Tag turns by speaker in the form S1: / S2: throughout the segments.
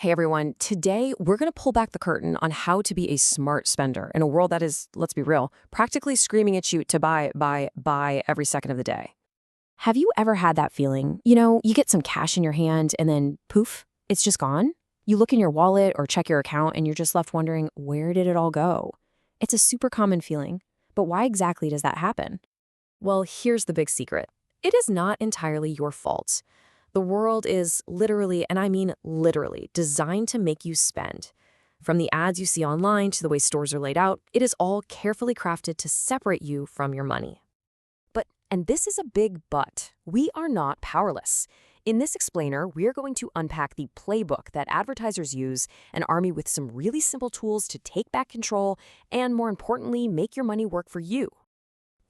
S1: Hey everyone, today we're going to pull back the curtain on how to be a smart spender in a world that is, let's be real, practically screaming at you to buy every second of the day. Have you ever had that feeling? You get some cash in your hand and then poof, it's just gone? You look in your wallet or check your account and you're just left wondering, where did it all go? It's a super common feeling, but why exactly does that happen? Well, here's the big secret. It is not entirely your fault. The world is literally, and I mean literally, designed to make you spend. From the ads you see online to the way stores are laid out, it is all carefully crafted to separate you from your money. And this is a big but, we are not powerless. In this explainer, we're going to unpack the playbook that advertisers use and arm you with some really simple tools to take back control and, more importantly, make your money work for you.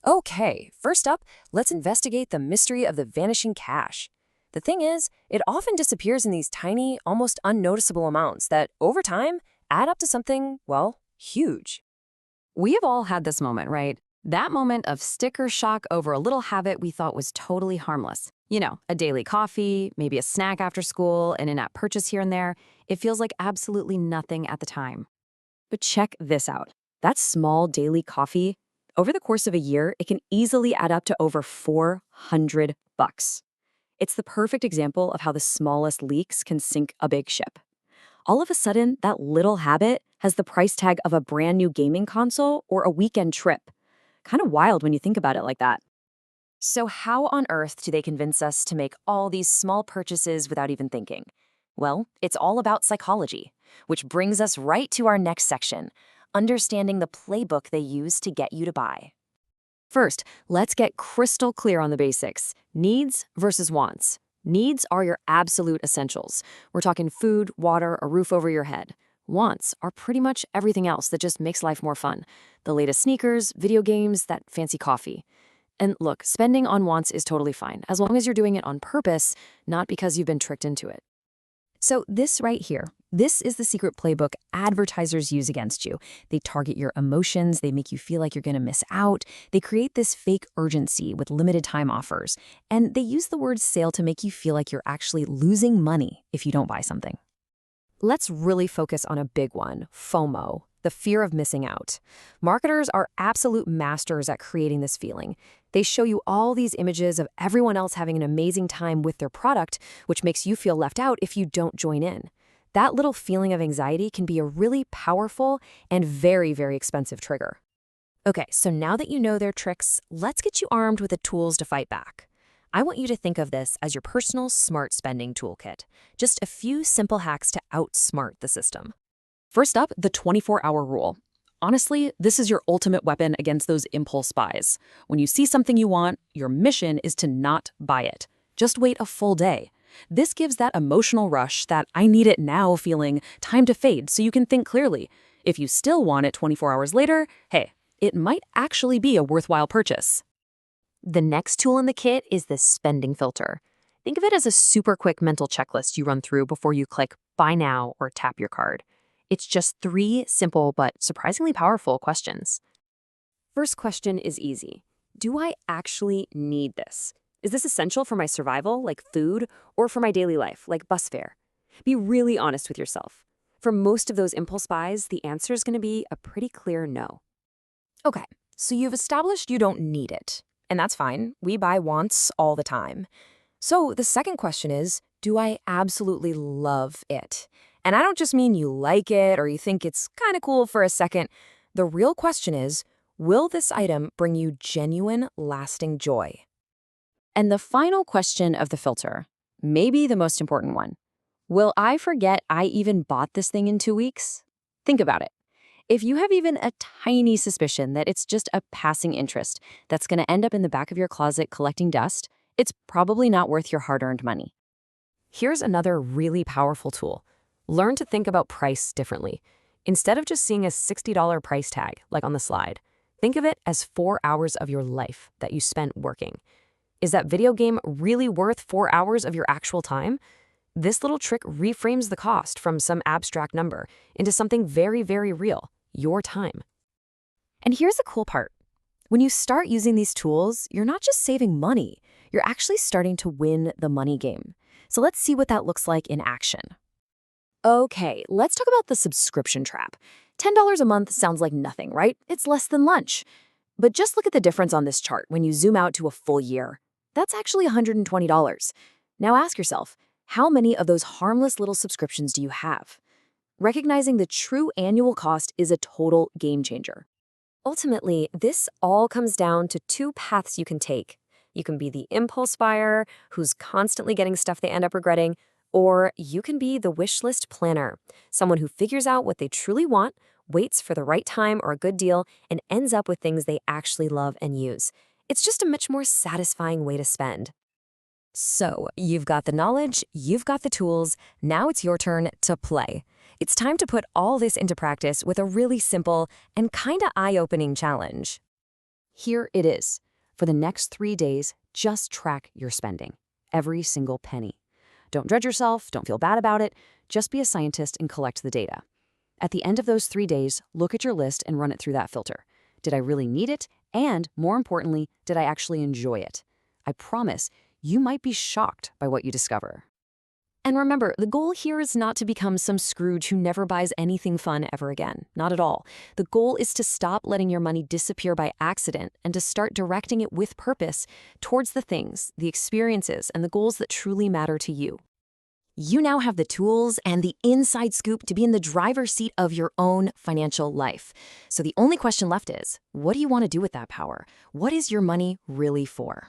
S1: Okay, first up, let's investigate the mystery of the vanishing cash. The thing is, it often disappears in these tiny, almost unnoticeable amounts that, over time, add up to something, well, huge. We have all had this moment, right? That moment of sticker shock over a little habit we thought was totally harmless. A daily coffee, maybe a snack after school, an in-app purchase here and there. It feels like absolutely nothing at the time. But check this out. That small daily coffee, over the course of a year, it can easily add up to over $400. It's the perfect example of how the smallest leaks can sink a big ship. All of a sudden, that little habit has the price tag of a brand new gaming console or a weekend trip. Kind of wild when you think about it like that. So how on earth do they convince us to make all these small purchases without even thinking? Well, it's all about psychology, which brings us right to our next section, understanding the playbook they use to get you to buy. First, let's get crystal clear on the basics. Needs versus wants. Needs are your absolute essentials. We're talking food, water, a roof over your head. Wants are pretty much everything else that just makes life more fun. The latest sneakers, video games, that fancy coffee. And look, spending on wants is totally fine, as long as you're doing it on purpose, not because you've been tricked into it. So this right here, this is the secret playbook advertisers use against you. They target your emotions, they make you feel like you're going to miss out, they create this fake urgency with limited time offers, and they use the word sale to make you feel like you're actually losing money if you don't buy something. Let's really focus on a big one, FOMO, the fear of missing out. Marketers are absolute masters at creating this feeling. They show you all these images of everyone else having an amazing time with their product, which makes you feel left out if you don't join in. That little feeling of anxiety can be a really powerful and very, very expensive trigger. Okay, so now that you know their tricks, let's get you armed with the tools to fight back. I want you to think of this as your personal smart spending toolkit. Just a few simple hacks to outsmart the system. First up, the 24-hour rule. Honestly, this is your ultimate weapon against those impulse buys. When you see something you want, your mission is to not buy it. Just wait a full day. This gives that emotional rush, that I need it now feeling, time to fade so you can think clearly. If you still want it 24 hours later, hey, it might actually be a worthwhile purchase. The next tool in the kit is the spending filter. Think of it as a super quick mental checklist you run through before you click buy now or tap your card. It's just 3 simple but surprisingly powerful questions. First question is easy. Do I actually need this? Is this essential for my survival, like food, or for my daily life, like bus fare? Be really honest with yourself. For most of those impulse buys, the answer is going to be a pretty clear no. Okay, so you've established you don't need it. And that's fine. We buy wants all the time. So the second question is, do I absolutely love it? And I don't just mean you like it or you think it's kind of cool for a second. The real question is, will this item bring you genuine, lasting joy? And the final question of the filter, maybe the most important one. Will I forget I even bought this thing in 2 weeks? Think about it. If you have even a tiny suspicion that it's just a passing interest that's going to end up in the back of your closet collecting dust, it's probably not worth your hard-earned money. Here's another really powerful tool. Learn to think about price differently. Instead of just seeing a $60 price tag, like on the slide, think of it as 4 hours of your life that you spent working. Is that video game really worth 4 hours of your actual time? This little trick reframes the cost from some abstract number into something very, very real, your time. And here's the cool part. When you start using these tools, you're not just saving money, you're actually starting to win the money game. So let's see what that looks like in action. Okay, let's talk about the subscription trap. $10 a month sounds like nothing, right? It's less than lunch. But just look at the difference on this chart when you zoom out to a full year. That's actually $120. Now ask yourself, how many of those harmless little subscriptions do you have? Recognizing the true annual cost is a total game changer. Ultimately, this all comes down to two paths you can take. You can be the impulse buyer who's constantly getting stuff they end up regretting, or you can be the wish list planner, someone who figures out what they truly want, waits for the right time or a good deal, and ends up with things they actually love and use. It's just a much more satisfying way to spend. So, you've got the knowledge, you've got the tools, now it's your turn to play. It's time to put all this into practice with a really simple and kinda eye-opening challenge. Here it is. For the next 3 days, just track your spending. Every single penny. Don't judge yourself, don't feel bad about it, just be a scientist and collect the data. At the end of those 3 days, look at your list and run it through that filter. Did I really need it? And, more importantly, did I actually enjoy it? I promise, you might be shocked by what you discover. And remember, the goal here is not to become some Scrooge who never buys anything fun ever again. Not at all. The goal is to stop letting your money disappear by accident and to start directing it with purpose towards the things, the experiences, and the goals that truly matter to you. You now have the tools and the inside scoop to be in the driver's seat of your own financial life. So the only question left is, what do you want to do with that power? What is your money really for?